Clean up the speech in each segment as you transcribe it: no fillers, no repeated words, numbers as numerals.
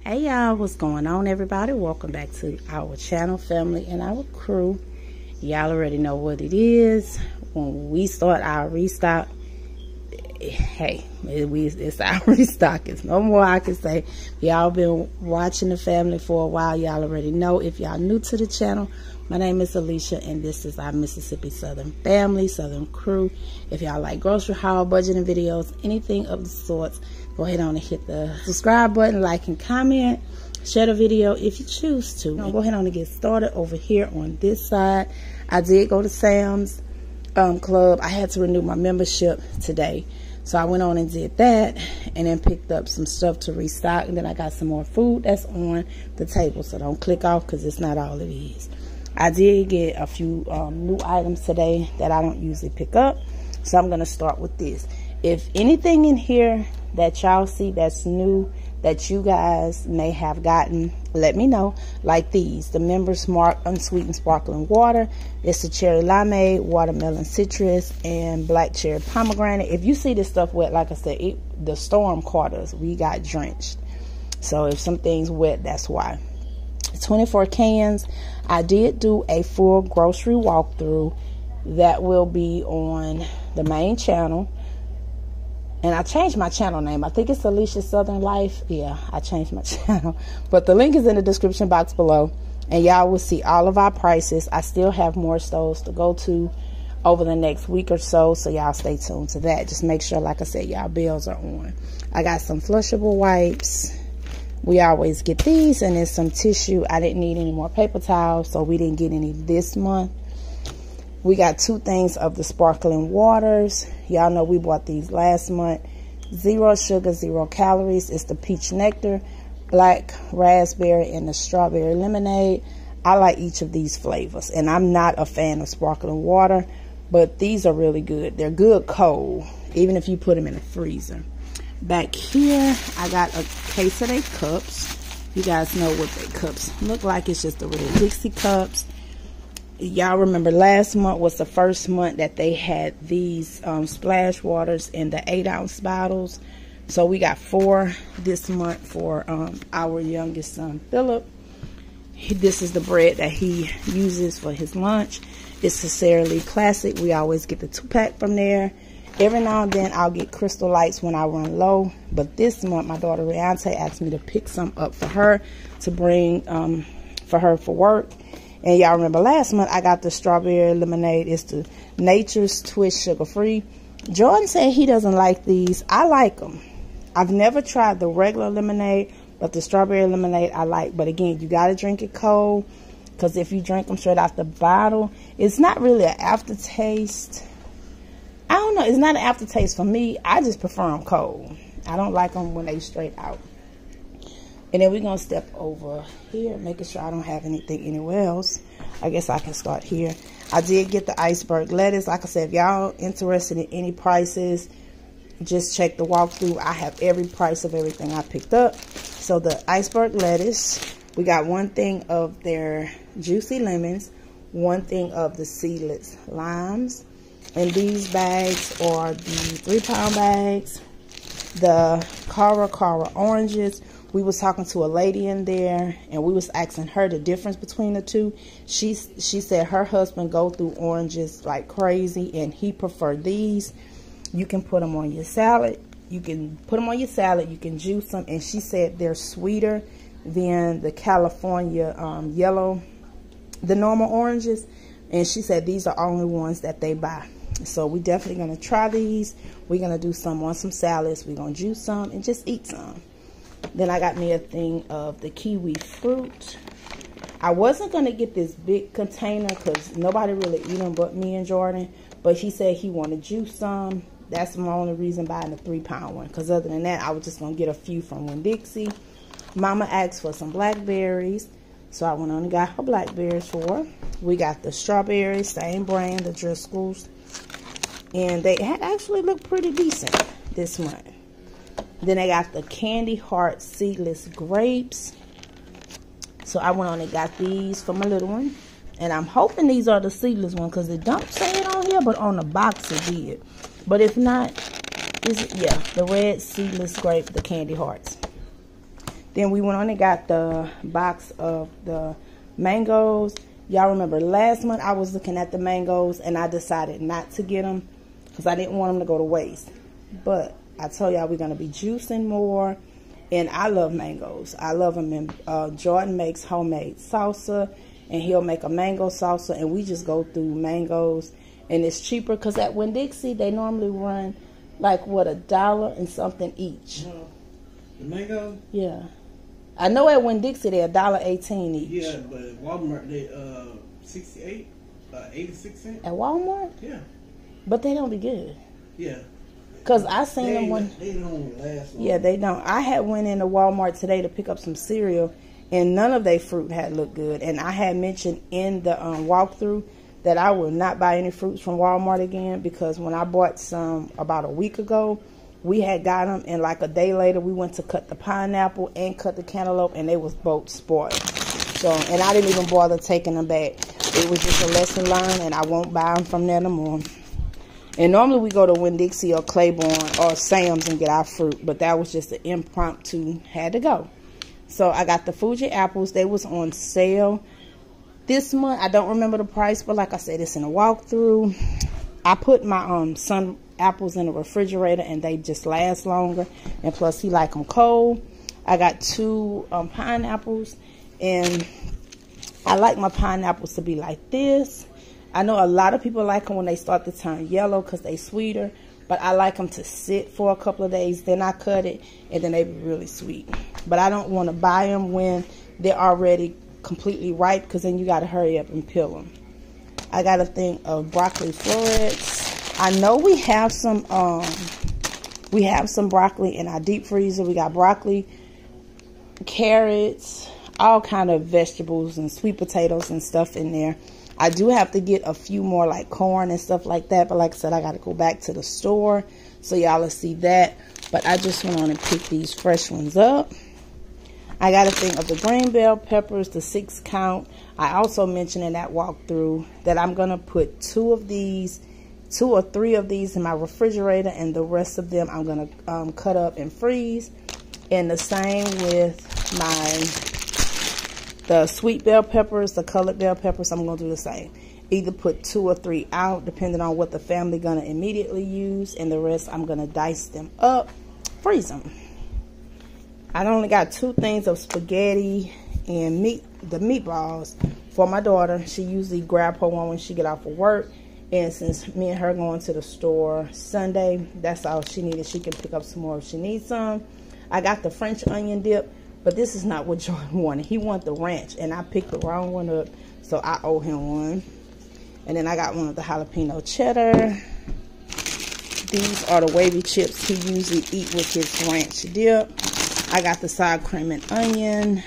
Hey y'all, what's going on everybody? Welcome back to our channel, family, and our crew. Y'all already know what it is. When we start our restock, hey, it's our restock. It's no more I can say. Y'all been watching the family for a while. Y'all already know. If y'all new to the channel, my name is Alisha, and this is our Mississippi Southern family, Southern crew. If y'all like grocery haul, budgeting videos, anything of the sorts, go ahead on and hit the subscribe button, like and comment, share the video if you choose to. Now go ahead on and get started over here on this side. I did go to Sam's Club. I had to renew my membership today, so I went on and did that, and then picked up some stuff to restock, and then I got some more food that's on the table, so don't click off because it's not all it is. I did get a few new items today that I don't usually pick up, so I'm going to start with this. If anything in here that y'all see that's new that you guys may have gotten, let me know. Like these, the Members Mark unsweetened sparkling water. It's the cherry limeade, watermelon citrus, and black cherry pomegranate. If you see this stuff wet, like I said, the storm caught us. We got drenched. So if something's wet, that's why. 24 cans. I did do a full grocery walkthrough that will be on the main channel. And I changed my channel name. I think it's Alisha Southern Life. Yeah, I changed my channel. But the link is in the description box below. And y'all will see all of our prices. I still have more stores to go to over the next week or so. So y'all stay tuned to that. Just make sure, like I said, y'all bells are on. I got some flushable wipes. We always get these. And then some tissue. I didn't need any more paper towels, so we didn't get any this month. We got 2 things of the sparkling waters. Y'all know we bought these last month. 0 sugar, 0 calories. It's the peach nectar, black raspberry, and the strawberry lemonade. I like each of these flavors. And I'm not a fan of sparkling water, but these are really good. They're good cold, even if you put them in the freezer. Back here, I got a case of their cups. You guys know what their cups look like. It's just the little Dixie cups. Y'all remember last month was the first month that they had these splash waters in the 8-ounce bottles. So we got 4 this month for our youngest son, Philip. This is the bread that he uses for his lunch. It's sincerely classic. We always get the 2-pack from there. Every now and then I'll get Crystal Lights when I run low. But this month my daughter Riante asked me to pick some up for her to bring for her for work. And y'all remember last month I got the strawberry lemonade. It's the Nature's Twist sugar-free. Jordan said he doesn't like these. I like them. I've never tried the regular lemonade, but the strawberry lemonade I like. But again, you got to drink it cold, because if you drink them straight out the bottle, it's not really an aftertaste. I don't know. It's not an aftertaste for me. I just prefer them cold. I don't like them when they straight out. And then we're going to step over here, making sure I don't have anything anywhere else. I guess I can start here. I did get the iceberg lettuce. Like I said, if y'all interested in any prices, just check the walkthrough. I have every price of everything I picked up. So the iceberg lettuce, we got 1 thing of their juicy lemons, 1 thing of the seedless limes. And these bags are the 3-pound bags. The Cara oranges. We was talking to a lady in there, and we was asking her the difference between the 2. She said her husband go through oranges like crazy, and he preferred these. You can put them on your salad. You can put them on your salad. You can juice them, and she said they're sweeter than the California yellow, the normal oranges. And she said these are only ones that they buy. So we definitely gonna try these. We're gonna do some on some salads. We're gonna juice some and just eat some. Then I got me a thing of the kiwi fruit. I wasn't going to get this big container because nobody really eat them but me and Jordan. But he said he wanted to juice some. That's my only reason buying the 3-pound one. Because other than that, I was just going to get a few from Winn-Dixie. Mama asked for some blackberries. So I went on and got her blackberries for her. We got the strawberries, same brand, the Driscoll's. And they had actually looked pretty decent this month. Then I got the Candy Heart seedless grapes. So I went on and got these for my little one. And I'm hoping these are the seedless ones, because it don't say it on here, but on the box it did. But if not, yeah, the red seedless grape, the Candy Hearts. Then we went on and got the box of the mangoes. Y'all remember last month I was looking at the mangoes and I decided not to get them because I didn't want them to go to waste. But I told y'all we're going to be juicing more. And I love mangoes. I love them. And Jordan makes homemade salsa. And he'll make a mango salsa. And we just go through mangoes. And it's cheaper. Because at Winn-Dixie, they normally run like, what, $1 and something each. The mango? Yeah. I know at Winn-Dixie, they're $1.18 each. Yeah, but at Walmart, they 68, 86 cents. At Walmart? Yeah. But they don't be good. Yeah. Because I seen them when... They don't last long. Yeah, they don't. I had went into Walmart today to pick up some cereal, and none of their fruit had looked good. And I had mentioned in the walkthrough that I will not buy any fruits from Walmart again, because when I bought some about a week ago, we had got them, and like a day later, we went to cut the pineapple and cut the cantaloupe, and they was both spoiled. So, and I didn't even bother taking them back. It was just a lesson learned, and I won't buy them from there no more. And normally we go to Winn-Dixie or Claiborne or Sam's and get our fruit. But that was just an impromptu, had to go. So I got the Fuji apples. They was on sale this month. I don't remember the price, but like I said, it's in a walkthrough. I put my son apples in the refrigerator and they just last longer. And plus he like them cold. I got 2 pineapples. And I like my pineapples to be like this. I know a lot of people like them when they start to turn yellow because they sweeter. But I like them to sit for a couple of days. Then I cut it and then they be really sweet. But I don't want to buy them when they're already completely ripe, because then you got to hurry up and peel them. I got a thing of broccoli florets. I know we have some broccoli in our deep freezer. We got broccoli, carrots, all kind of vegetables and sweet potatoes and stuff in there. I do have to get a few more like corn and stuff like that. But like I said, I got to go back to the store. So y'all will see that. But I just went on and picked these fresh ones up. I got a thing of the green bell peppers, the 6 count. I also mentioned in that walkthrough that I'm going to put 2 or 3 of these in my refrigerator. And the rest of them I'm going to cut up and freeze. And the same with the sweet bell peppers, the colored bell peppers, I'm going to do the same. Either put 2 or 3 out, depending on what the family going to immediately use. And the rest, I'm going to dice them up, freeze them. I only got 2 things of spaghetti and the meatballs for my daughter. She usually grab her one when she get off of work. And since me and her going to the store Sunday, that's all she needed. She can pick up some more if she needs some. I got the French onion dip. But this is not what Jordan wanted. He wanted the ranch, and I picked the wrong one up, so I owe him one. And then I got one of the jalapeno cheddar. These are the wavy chips he usually eat with his ranch dip. I got the sour cream and onion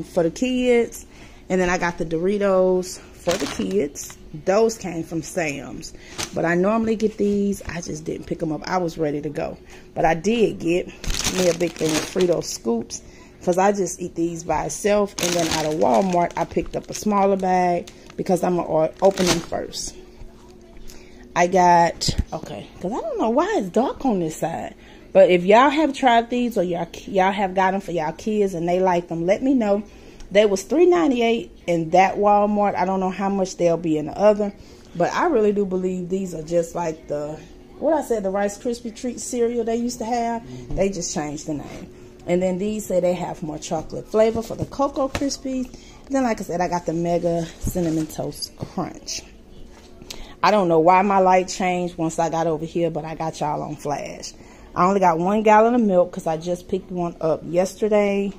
for the kids. And then I got the Doritos for the kids. Those came from Sam's. But I normally get these. I just didn't pick them up. I was ready to go. But I did get me a big thing of Frito Scoops, because I just eat these by itself. And then out of Walmart, I picked up a smaller bag because I'm going to open them first. I got, okay, because I don't know why it's dark on this side. But if y'all have tried these or y'all have got them for y'all kids and they like them, let me know. They was $3.98 in that Walmart. I don't know how much they'll be in the other. But I really do believe these are just like the Rice Krispie Treat cereal they used to have. Mm-hmm. They just changed the name. And then these say they have more chocolate flavor for the Cocoa Krispies. And then, like I said, I got the Mega Cinnamon Toast Crunch. I don't know why my light changed once I got over here, but I got y'all on flash. I only got 1 gallon of milk because I just picked one up yesterday.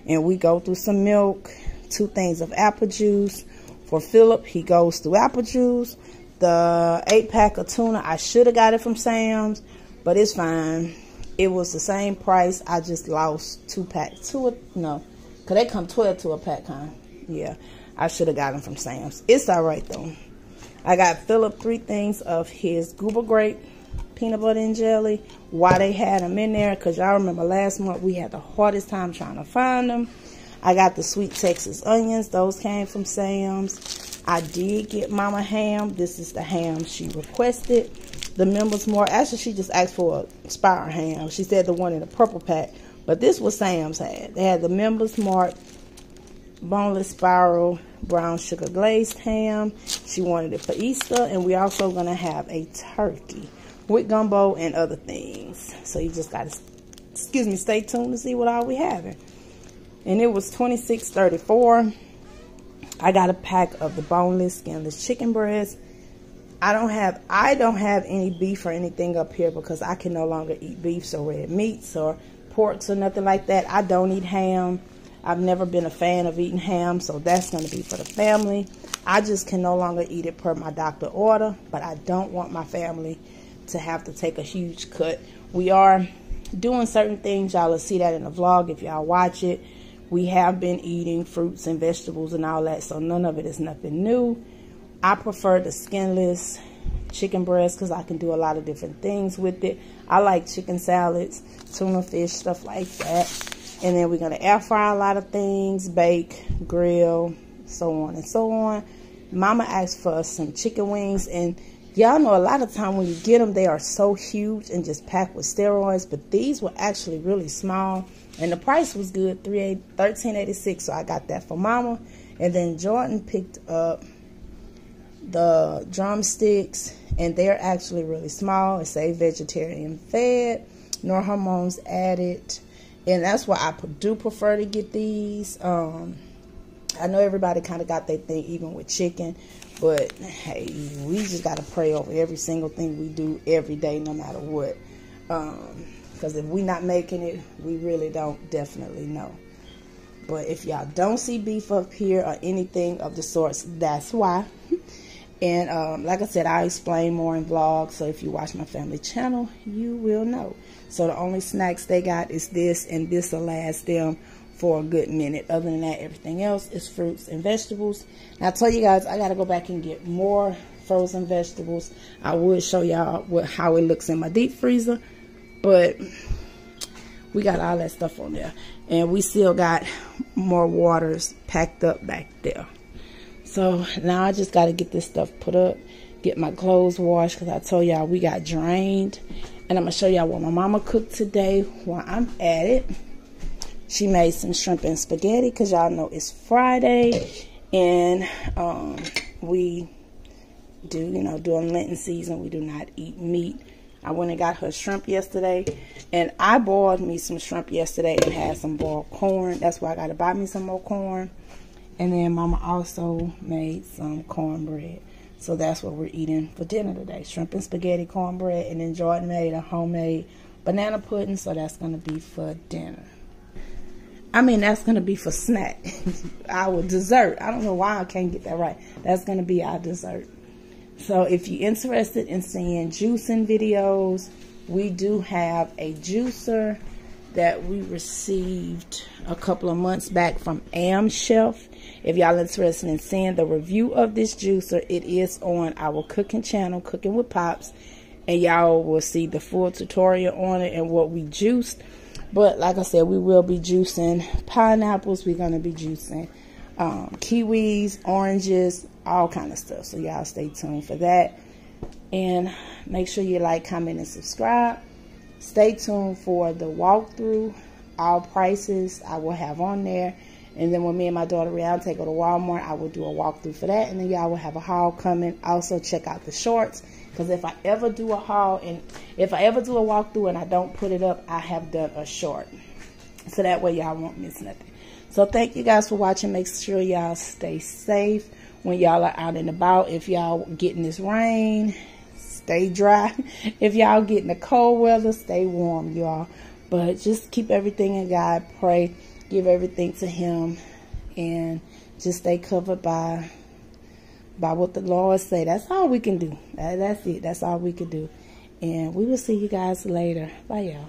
And we go through some milk, 2 things of apple juice. For Philip, he goes through apple juice. The 8-pack of tuna, I should have got it from Sam's, but it's fine. It was the same price. I just lost 2 packs. No, because they come 12 to a pack, huh? Yeah, I should have got them from Sam's. It's all right, though. I got Philip 3 things of his Goober Grape peanut butter and jelly. Why they had them in there, because y'all remember last month we had the hardest time trying to find them. I got the sweet Texas onions. Those came from Sam's. I did get Mama ham. This is the ham she requested. The members more. Actually, she just asked for a expired ham. She said the one in the purple pack. But this was Sam's had. They had the Members Mark boneless spiral brown sugar glazed ham. She wanted it for Easter, and we also gonna have a turkey with gumbo and other things. So you just gotta, excuse me, stay tuned to see what all we having. And it was $26.34. I got a pack of the boneless, skinless chicken breasts. I don't have any beef or anything up here because I can no longer eat beefs or red meats or porks or nothing like that. I don't eat ham. I've never been a fan of eating ham, so that's going to be for the family. I just can no longer eat it per my doctor order, but I don't want my family to have to take a huge cut. We are doing certain things. Y'all will see that in the vlog if y'all watch it. We have been eating fruits and vegetables and all that, so none of it is nothing new. I prefer the skinless chicken breast because I can do a lot of different things with it. I like chicken salads, tuna fish, stuff like that. And then we're going to air fry a lot of things, bake, grill, so on and so on. Mama asked for some chicken wings. And y'all know a lot of time when you get them, they are so huge and just packed with steroids. But these were actually really small. And the price was good, $13.86. So I got that for Mama. And then Jordan picked up the drumsticks. And they're actually really small. It says vegetarian fed, no hormones added. And that's why I do prefer to get these. I know everybody kind of got their thing even with chicken. But, hey, we just got to pray over every single thing we do every day, no matter what. Because if we're not making it, we really don't definitely know. But if y'all don't see beef up here or anything of the sorts, that's why. And like I said, I'll explain more in vlogs. So if you watch my family channel, you will know. So the only snacks they got is this, and this will last them for a good minute. Other than that, everything else is fruits and vegetables. Now I tell you guys, I got to go back and get more frozen vegetables. I would show y'all how it looks in my deep freezer. But we got all that stuff on there. And we still got more waters packed up back there. So now I just got to get this stuff put up, get my clothes washed, because I told y'all we got drained. And I'm going to show y'all what my mama cooked today while I'm at it. She made some shrimp and spaghetti because y'all know it's Friday. And we do, you know, during Lenten season, we do not eat meat. I went and got her shrimp yesterday. And I boiled me some shrimp yesterday and had some boiled corn. That's why I got to buy me some more corn. And then Mama also made some cornbread. So that's what we're eating for dinner today. Shrimp and spaghetti, cornbread. And then Jordan made a homemade banana pudding. So that's going to be for dinner. I mean, that's going to be for snack. Our dessert. I don't know why I can't get that right. That's going to be our dessert. So if you're interested in seeing juicing videos, we do have a juicer that we received a couple of months back from Am Chef. If y'all interested in seeing the review of this juicer, it is on our cooking channel, Cooking with Pops. And y'all will see the full tutorial on it and what we juiced. But like I said, we will be juicing pineapples. We're going to be juicing kiwis, oranges, all kind of stuff. So y'all stay tuned for that. And make sure you like, comment, and subscribe. Stay tuned for the walkthrough. All prices I will have on there. And then when me and my daughter Rihanna go to Walmart, I will do a walkthrough for that. And then y'all will have a haul coming. Also check out the shorts. Because if I ever do a haul and if I ever do a walkthrough and I don't put it up, I have done a short. So that way y'all won't miss nothing. So thank you guys for watching. Make sure y'all stay safe when y'all are out and about. If y'all getting this rain, stay dry. If y'all getting the cold weather, stay warm, y'all. But just keep everything in God. Pray. Give everything to Him. And just stay covered by what the Lord say. That's all we can do. That's it. That's all we can do. And we will see you guys later. Bye, y'all.